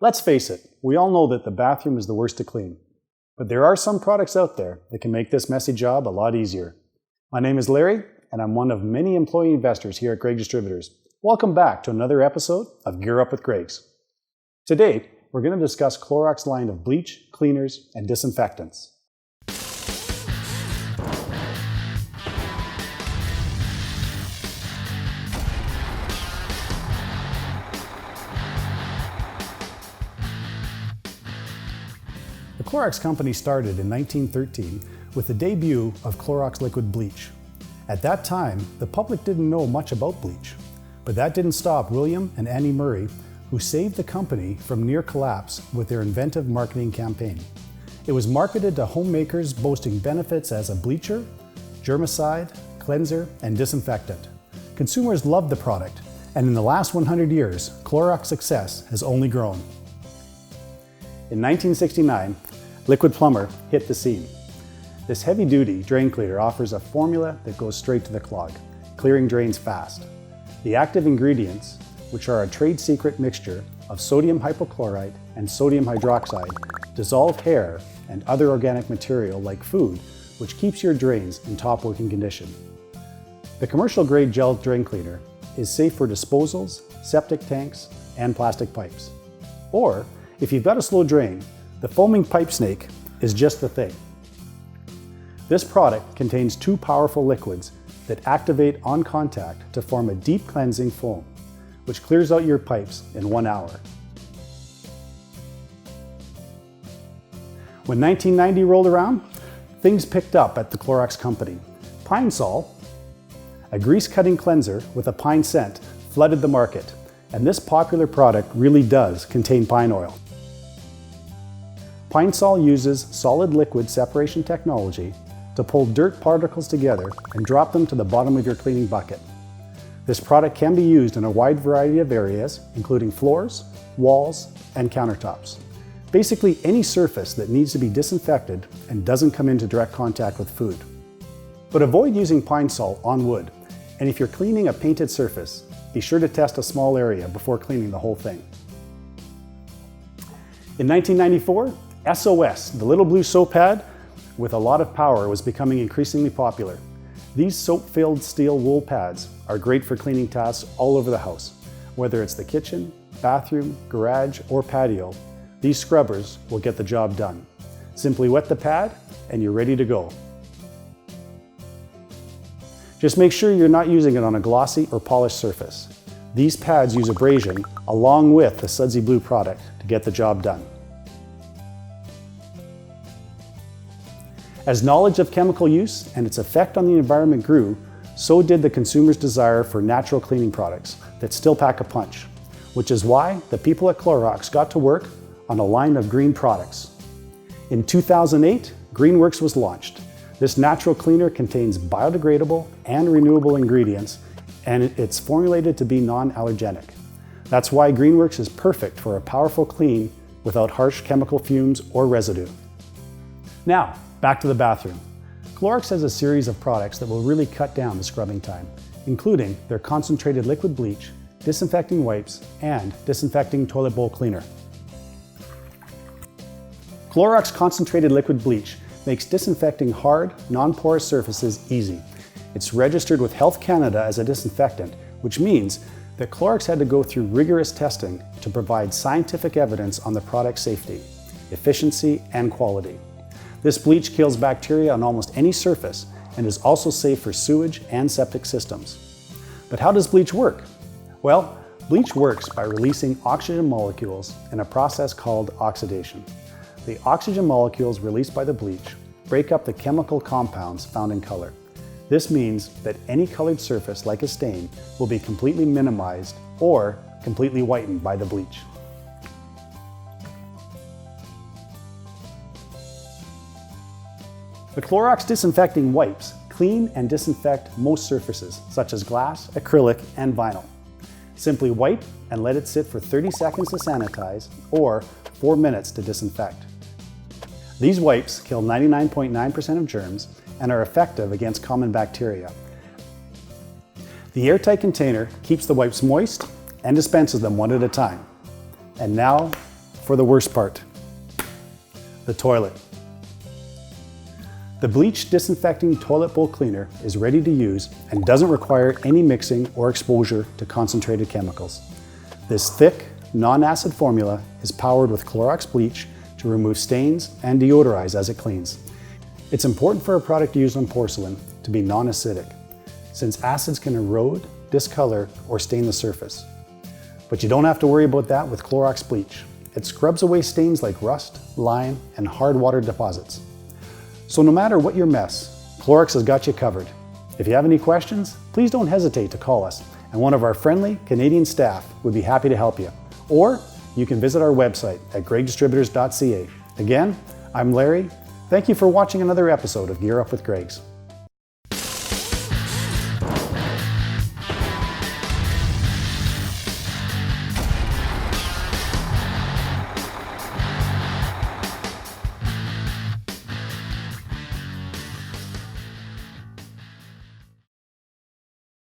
Let's face it, we all know that the bathroom is the worst to clean. But there are some products out there that can make this messy job a lot easier. My name is Larry, and I'm one of many employee investors here at Gregg Distributors. Welcome back to another episode of Gear Up with Greggs. Today, we're going to discuss Clorox line of bleach, cleaners, and disinfectants. The Clorox company started in 1913 with the debut of Clorox liquid bleach. At that time, the public didn't know much about bleach, but that didn't stop William and Annie Murray, who saved the company from near collapse with their inventive marketing campaign. It was marketed to homemakers, boasting benefits as a bleacher, germicide, cleanser, and disinfectant. Consumers loved the product, and in the last 100 years, Clorox's success has only grown. In 1969, LIQUID-PLUMR hit the scene. This heavy-duty drain cleaner offers a formula that goes straight to the clog, clearing drains fast. The active ingredients, which are a trade secret mixture of sodium hypochlorite and sodium hydroxide, dissolve hair and other organic material like food, which keeps your drains in top working condition. The commercial-grade gel drain cleaner is safe for disposals, septic tanks, and plastic pipes. Or, if you've got a slow drain, the foaming pipe snake is just the thing. This product contains two powerful liquids that activate on contact to form a deep cleansing foam, which clears out your pipes in 1 hour. When 1990 rolled around, things picked up at the Clorox company. Pine Sol, a grease-cutting cleanser with a pine scent, flooded the market, and this popular product really does contain pine oil. Pine Sol uses solid liquid separation technology to pull dirt particles together and drop them to the bottom of your cleaning bucket. This product can be used in a wide variety of areas, including floors, walls, and countertops. Basically any surface that needs to be disinfected and doesn't come into direct contact with food. But avoid using Pine Sol on wood, and if you're cleaning a painted surface, be sure to test a small area before cleaning the whole thing. In 1994, s.o.s, the little blue soap pad with a lot of power, was becoming increasingly popular. These soap-filled steel wool pads are great for cleaning tasks all over the house. Whether it's the kitchen, bathroom, garage, or patio, these scrubbers will get the job done. Simply wet the pad and you're ready to go. Just make sure you're not using it on a glossy or polished surface. These pads use abrasion along with the sudsy blue product to get the job done. As knowledge of chemical use and its effect on the environment grew, so did the consumer's desire for natural cleaning products that still pack a punch, which is why the people at Clorox got to work on a line of green products. In 2008, GreenWorks was launched. This natural cleaner contains biodegradable and renewable ingredients, and it's formulated to be non-allergenic. That's why GreenWorks is perfect for a powerful clean without harsh chemical fumes or residue. Now, back to the bathroom. Clorox has a series of products that will really cut down the scrubbing time, including their concentrated liquid bleach, disinfecting wipes, and disinfecting toilet bowl cleaner. Clorox concentrated liquid bleach makes disinfecting hard, non-porous surfaces easy. It's registered with Health Canada as a disinfectant, which means that Clorox had to go through rigorous testing to provide scientific evidence on the product's safety, efficiency, and quality. This bleach kills bacteria on almost any surface and is also safe for sewage and septic systems. But how does bleach work? Well, bleach works by releasing oxygen molecules in a process called oxidation. The oxygen molecules released by the bleach break up the chemical compounds found in color. This means that any colored surface, like a stain, will be completely minimized or completely whitened by the bleach. The Clorox disinfecting wipes clean and disinfect most surfaces, such as glass, acrylic, and vinyl. Simply wipe and let it sit for 30 seconds to sanitize or 4 minutes to disinfect. These wipes kill 99.9% of germs and are effective against common bacteria. The airtight container keeps the wipes moist and dispenses them one at a time. And now, for the worst part, the toilet. The Bleach Disinfecting Toilet Bowl Cleaner is ready to use and doesn't require any mixing or exposure to concentrated chemicals. This thick, non-acid formula is powered with Clorox bleach to remove stains and deodorize as it cleans. It's important for a product used on porcelain to be non-acidic, since acids can erode, discolor, or stain the surface. But you don't have to worry about that with Clorox bleach. It scrubs away stains like rust, lime, and hard water deposits. So no matter what your mess, Clorox has got you covered. If you have any questions, please don't hesitate to call us, and one of our friendly Canadian staff would be happy to help you. Or you can visit our website at greggdistributors.ca. Again, I'm Larry. Thank you for watching another episode of Gear Up with Greggs.